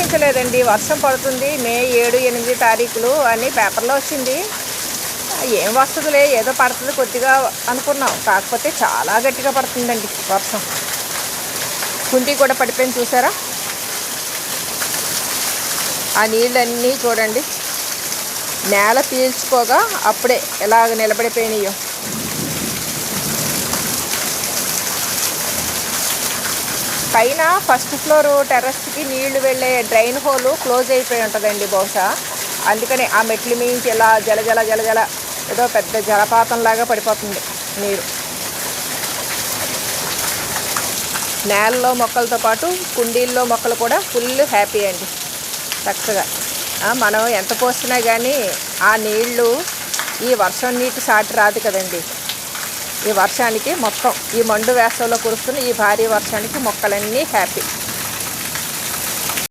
ఊహించలేదండి వర్షం పడుతుంది మే 7, 8 తారీఖులు అని పేపర్లో వచ్చింది. ఏం వస్తుందిలే, ఏదో పడుతుంది కొద్దిగా అనుకున్నాం. కాకపోతే చాలా గట్టిగా పడుతుందండి వర్షం. కుండీ కూడా పడిపోయింది చూసారా. ఆ నీళ్ళన్నీ చూడండి నేల పీల్చుకోగా అప్పుడే ఎలాగ నిలబడిపోయినాయో. పైన ఫస్ట్ ఫ్లోర్ టెర్రస్కి నీళ్లు వెళ్ళే డ్రైన్ హోలు క్లోజ్ అయిపోయి ఉంటుందండి బహుశా. అందుకని ఆ మెట్ల మించి ఇలా జల ఏదో పెద్ద జలపాతంలాగా పడిపోతుంది నీరు. నేలలో మొక్కలతో పాటు కుండీల్లో మొక్కలు కూడా ఫుల్ హ్యాపీ అండి. చక్కగా మనం ఎంత పోసినా కానీ ఆ నీళ్లు ఈ వర్షం నీటి సాటి రాదు కదండి. ఈ వర్షానికి మొత్తం ఈ మండు వేసవిలో కురుస్తున్న ఈ భారీ వర్షానికి మొక్కలన్నీ హ్యాపీ.